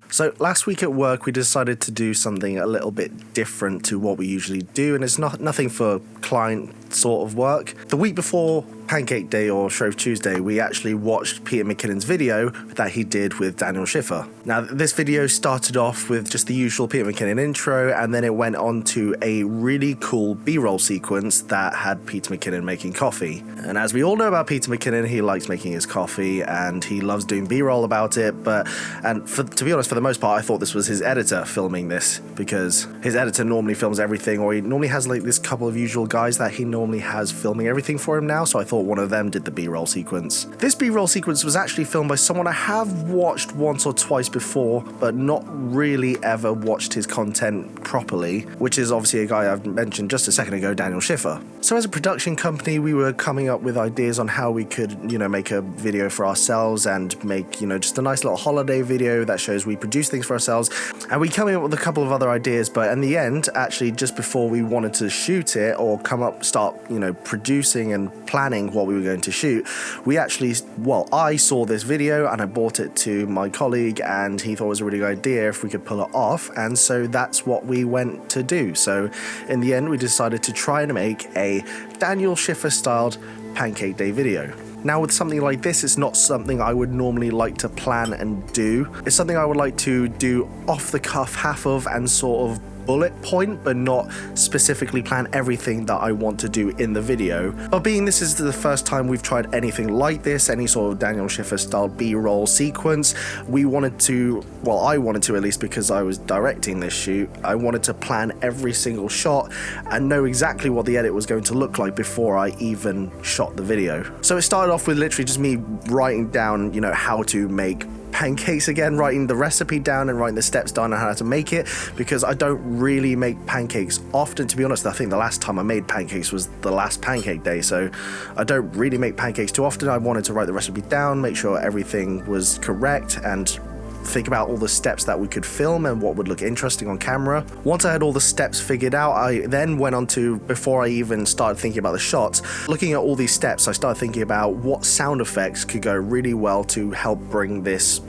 So last week at work, we decided to do something a little bit different to what we usually do, and it's nothing for client sort of work. The week before Pancake Day or Shrove Tuesday, we actually watched Peter McKinnon's video that he did with Daniel Schiffer. Now, this video started off with just the usual Peter McKinnon intro, and then it went on to a really cool B-roll sequence that had Peter McKinnon making coffee. And as we all know about Peter McKinnon, he likes making his coffee and he loves doing B-roll about it. To be honest, for the most part, I thought this was his editor filming this, because his editor normally films everything, or he normally has like this couple of usual guys that he normally has filming everything for him now. So I thought one of them did the B-roll sequence. This B-roll sequence was actually filmed by someone I have watched once or twice before, but not really ever watched his content properly, which is obviously a guy I've mentioned just a second ago, Daniel Schiffer. So as a production company, we were coming up with ideas on how we could, make a video for ourselves and make, just a nice little holiday video that shows we produce things for ourselves. And we came up with a couple of other ideas, but in the end, actually, just before we wanted to shoot it or start, producing and planning what we were going to shoot, I saw this video and I brought it to my colleague, and he thought it was a really good idea if we could pull it off, and so that's what we went to do. So in the end, we decided to try and make a Daniel Schiffer styled Pancake Day video. Now, with something like this, it's not something I would normally like to plan and do. It's something I would like to do off the cuff, half of, and sort of bullet point, but not specifically plan everything that I want to do in the video. But being this is the first time we've tried anything like this, any sort of Daniel Schiffer style B-roll sequence, I wanted to at least, because I was directing this shoot, I wanted to plan every single shot and know exactly what the edit was going to look like before I even shot the video. So it started off with literally just me writing down, how to make pancakes again, writing the recipe down and writing the steps down on how to make it, because I don't really make pancakes often. To be honest, I think the last time I made pancakes was the last Pancake Day, so I don't really make pancakes too often. I wanted to write the recipe down, make sure everything was correct, and think about all the steps that we could film and what would look interesting on camera. Once I had all the steps figured out, I then went on to, before I even started thinking about the shots, looking at all these steps, I started thinking about what sound effects could go really well to help bring this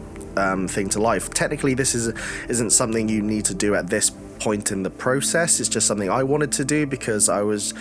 thing to life. Technically, this isn't something you need to do at this point in the process. It's just something I wanted to do because as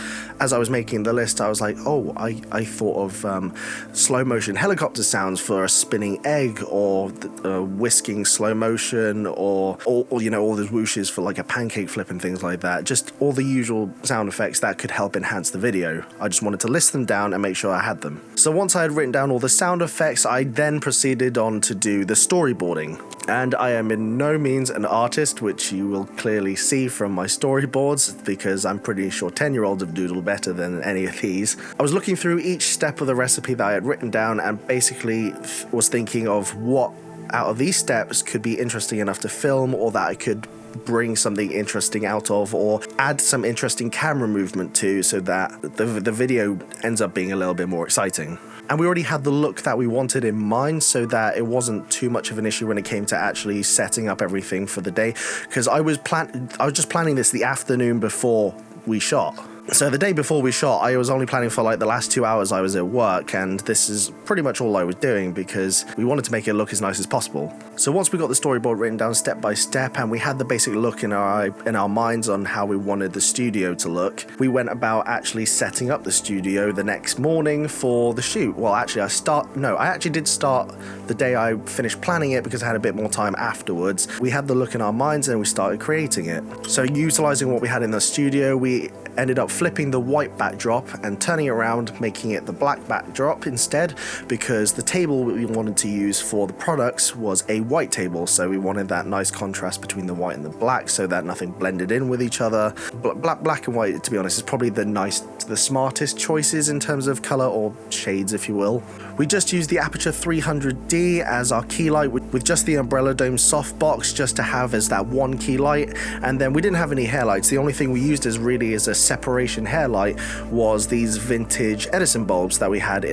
I was making the list, I was like, I thought of slow motion helicopter sounds for a spinning egg, or whisking slow motion, or all those whooshes for like a pancake flip and things like that. Just all the usual sound effects that could help enhance the video. I just wanted to list them down and make sure I had them. So once I had written down all the sound effects, I then proceeded on to do the storyboarding. And I am in no means an artist, which you will clearly see from my storyboards, because I'm pretty sure 10-year-olds have doodled better than any of these. I was looking through each step of the recipe that I had written down and basically was thinking of what out of these steps could be interesting enough to film, or that I could bring something interesting out of, or add some interesting camera movement to, so that the video ends up being a little bit more exciting. And we already had the look that we wanted in mind, so that it wasn't too much of an issue when it came to actually setting up everything for the day, because I was just planning this the afternoon before we shot. So the day before we shot, I was only planning for like the last 2 hours I was at work, and this is pretty much all I was doing because we wanted to make it look as nice as possible. So once we got the storyboard written down step by step, and we had the basic look in our minds on how we wanted the studio to look, we went about actually setting up the studio the next morning for the shoot. Well, actually, I actually did start the day I finished planning it, because I had a bit more time afterwards. We had the look in our minds and we started creating it. So utilizing what we had in the studio, we ended up flipping the white backdrop and turning it around, making it the black backdrop instead, because the table we wanted to use for the products was a white table, so we wanted that nice contrast between the white and the black so that nothing blended in with each other. Black and white, to be honest, is probably the smartest choices in terms of color, or shades if you will. We just used the Aperture 300D as our key light with just the Umbrella Dome softbox just to have as that one key light, and then we didn't have any hair lights. The only thing we used as a separation hair light was these vintage Edison bulbs that we had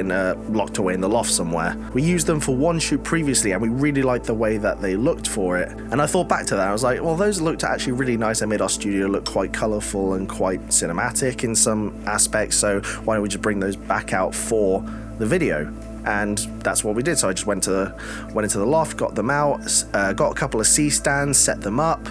locked away in the loft somewhere. We used them for one shoot previously and we really liked the way that they looked for it, and I thought back to that, I was like, well, those looked actually really nice. They made our studio look quite colorful and quite cinematic in some aspects, so why don't we just bring those back out for the video? And that's what we did. So I just went into the loft, got them out, got a couple of C-stands, set them up,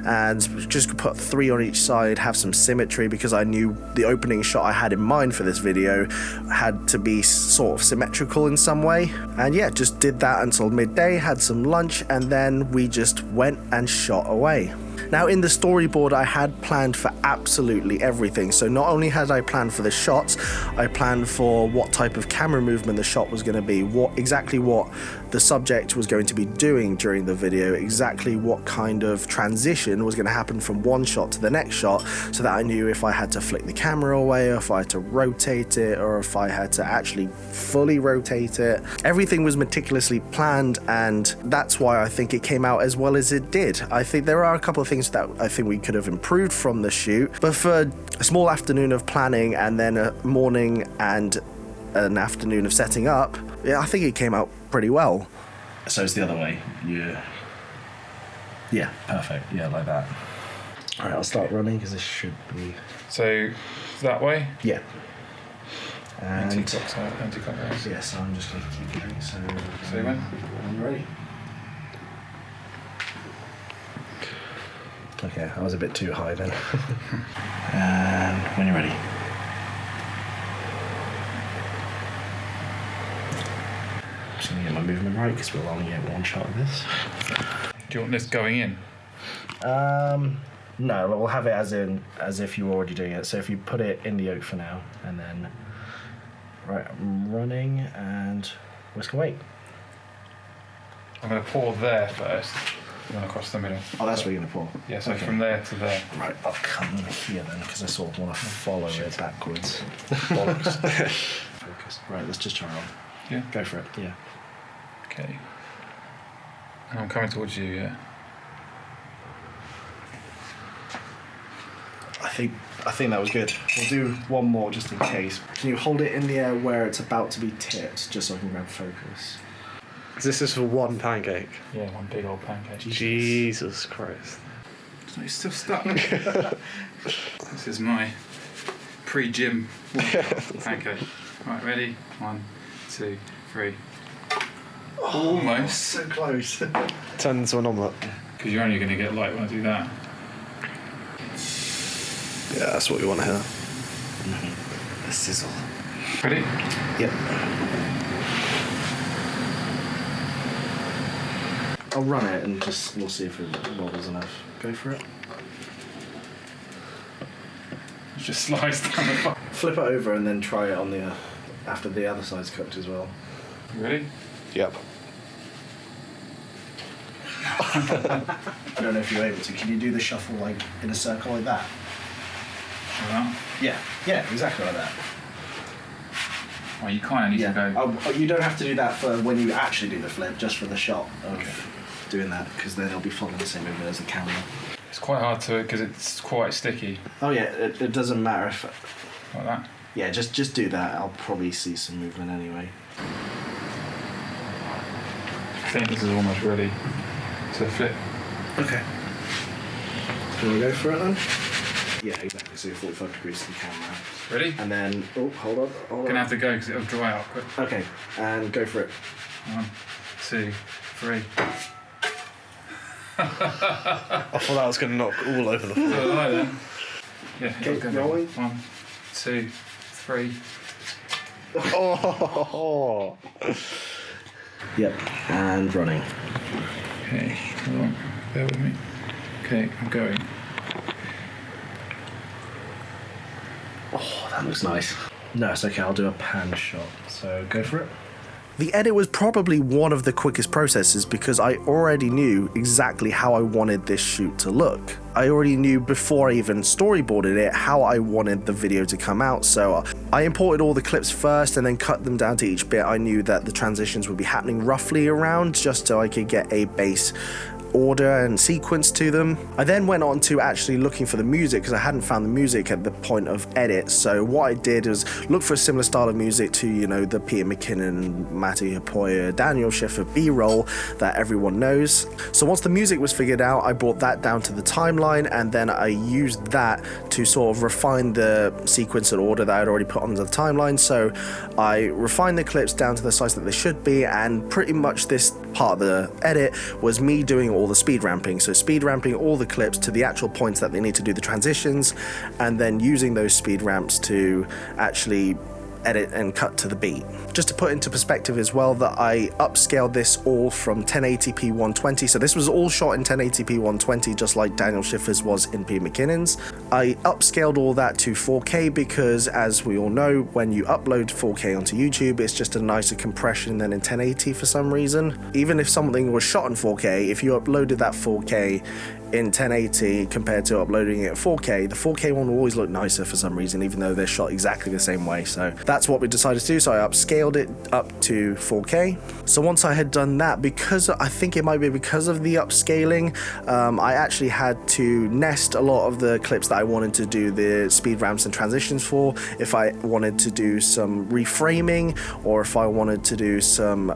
and just put 3 on each side, have some symmetry, because I knew the opening shot I had in mind for this video had to be sort of symmetrical in some way. And yeah, just did that until midday, had some lunch, and then we just went and shot away. Now, in the storyboard, I had planned for absolutely everything. So not only had I planned for the shots, I planned for what type of camera movement the shot was going to be, exactly what the subject was going to be doing during the video, exactly what kind of transition was going to happen from one shot to the next shot, so that I knew if I had to flick the camera away, or if I had to rotate it, or if I had to actually fully rotate it. Everything was meticulously planned, and that's why I think it came out as well as it did. I think there are a couple of things that I think we could have improved from the shoot, but for a small afternoon of planning and then a morning and an afternoon of setting up, yeah, I think it came out pretty well. So it's the other way. Yeah, perfect. Yeah, like that. All right, I'll start running because this should be... So that way? Yeah. And Anti-clockwise. yeah, so I'm just going to keep going. So when you ready? Okay, I was a bit too high then. And when you're ready. I'm just going to get my movement right because we'll only get one shot of this. Do you want this going in? No, we'll have it as if you were already doing it. So if you put it in the yoke for now, and then right, I'm running and whisk away. I'm going to pour there first, and then across the middle. Oh, that's where you're going to pour? Yeah, so okay. from there to there. Right, I'll come here then, because I sort of want to follow it backwards. Bollocks. Focus. Right, let's just try on. Yeah? Go for it, yeah. Okay. And I'm coming towards you, yeah? I think that was good. We'll do one more just in case. Can you hold it in the air where it's about to be tipped, just so I can grab focus? This is for one pancake. Yeah, one big old pancake. Jesus Christ. So he's still stuck. This is my pre-gym pancake. Right, ready? 1, 2, 3. Almost. So close. Turn into an omelette. Because you're only going to get light when I do that. Yeah, that's what we want to hear. Mm-hmm. The sizzle. Ready? Yep. I'll run it and we'll see if it wobbles enough. Go for it. Just slice down the fuck. Flip it over and then try it on the after the other side's cooked as well. You ready? Yep. I don't know if you're able to. Can you do the shuffle like in a circle like that? Like that? Yeah, exactly like that. Well, you kind of need to go. Oh, you don't have to do that for when you actually do the flip, just for the shot of doing that, because then it'll be following the same movement as the camera. It's quite hard to, because it's quite sticky. Oh yeah, it doesn't matter if... Like that? Yeah, just do that. I'll probably see some movement anyway. I think this is almost ready to flip. Okay. Do you want to go for it then? Yeah, exactly. So you're 45 degrees to the camera. Ready? And then... Oh, hold on. Gonna have to go because it'll dry out quick. Okay, and go for it. 1, 2, 3. I thought that was going to knock all over the floor. So lie then. Yeah, Okay, go. rolling. 1, 2, 3. Oh. Yep, and running. Okay, hold on. Bear with me. Okay, I'm going. Oh, that looks nice. No, it's okay. I'll do a pan shot. So go for it. The edit was probably one of the quickest processes because I already knew exactly how I wanted this shoot to look. I already knew before I even storyboarded it how I wanted the video to come out, so I imported all the clips first and then cut them down to each bit I knew that the transitions would be happening roughly around, just so I could get a base order and sequence to them. I then went on to actually looking for the music because I hadn't found the music at the point of edit. So what I did was look for a similar style of music to, you know, the Peter McKinnon, Matty Hapoya, Daniel Schiffer B-roll that everyone knows. So once the music was figured out, I brought that down to the timeline, and then I used that to sort of refine the sequence and order that I'd already put on the timeline. So I refined the clips down to the size that they should be, and pretty much this part of the edit was me doing all the speed ramping. So speed ramping all the clips to the actual points that they need to do the transitions, and then using those speed ramps to actually edit and cut to the beat. Just to put into perspective as well, that I upscaled this all from 1080p 120, so this was all shot in 1080p 120 just like Daniel Schiffer's was in Peter McKinnon's. I upscaled all that to 4K because, as we all know, when you upload 4K onto YouTube, it's just a nicer compression than in 1080 for some reason. Even if something was shot in 4K, if you uploaded that 4K in 1080 compared to uploading it at 4K, the 4K one will always look nicer for some reason, even though they're shot exactly the same way. So that's what we decided to do. So I upscaled it up to 4K. So once I had done that, because I think it might be because of the upscaling, I actually had to nest a lot of the clips that I wanted to do the speed ramps and transitions for. If I wanted to do some reframing, or if I wanted to do some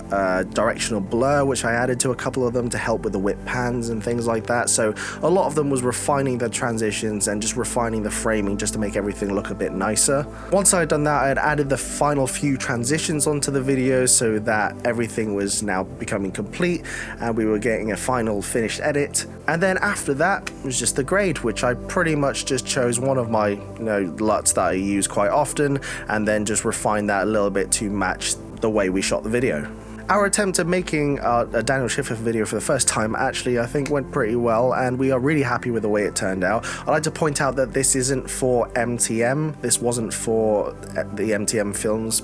directional blur, which I added to a couple of them to help with the whip pans and things like that. So a lot of them was refining the transitions and just refining the framing just to make everything look a bit nicer. Once I had done that, I had added the final few transitions onto the video so that everything was now becoming complete and we were getting a final finished edit. And then after that was just the grade, which I pretty much just chose one of my, LUTs that I use quite often, and then just refined that a little bit to match the way we shot the video. Our attempt at making a Daniel Schiffer video for the first time actually, I think, went pretty well, and we are really happy with the way it turned out. I'd like to point out that this isn't for MTM. This wasn't for the MTM Films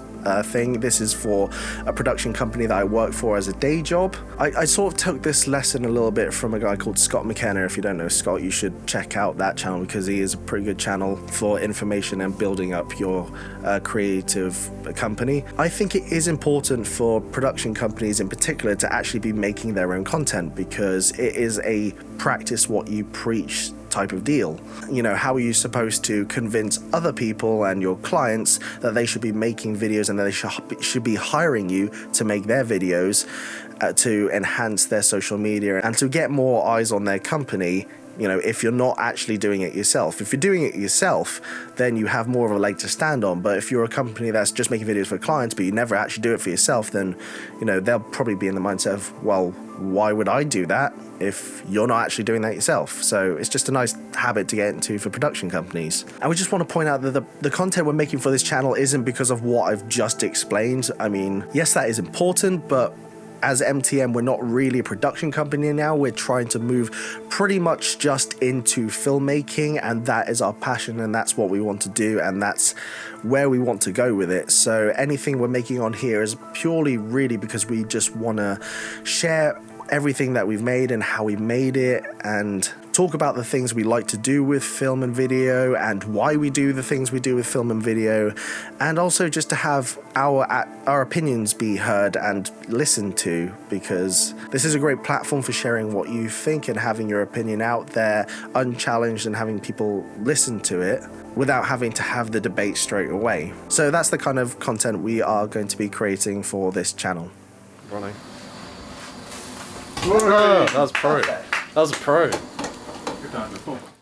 thing. This is for a production company that I work for as a day job. I sort of took this lesson a little bit from a guy called Scott McKenna. If you don't know Scott, you should check out that channel because he is a pretty good channel for information and building up your creative company. I think it is important for production companies in particular to actually be making their own content because it is a practice what you preach type of deal. How are you supposed to convince other people and your clients that they should be making videos and that they should be hiring you to make their videos to enhance their social media and to get more eyes on their company? If you're not actually doing it yourself. If you're doing it yourself, then you have more of a leg to stand on. But if you're a company that's just making videos for clients, but you never actually do it for yourself, then, they'll probably be in the mindset of, well, why would I do that if you're not actually doing that yourself? So it's just a nice habit to get into for production companies. And we just want to point out that the content we're making for this channel isn't because of what I've just explained. I mean, yes, that is important, but as MTM, we're not really a production company now. We're trying to move pretty much just into filmmaking, and that is our passion, and that's what we want to do, and that's where we want to go with it. So anything we're making on here is purely really because we just want to share everything that we've made and how we made it, and talk about the things we like to do with film and video and why we do the things we do with film and video, and also just to have our opinions be heard and listened to, because this is a great platform for sharing what you think and having your opinion out there unchallenged and having people listen to it without having to have the debate straight away. So that's the kind of content we are going to be creating for this channel. Running. Whoa, that was pro. That was pro. Good night before.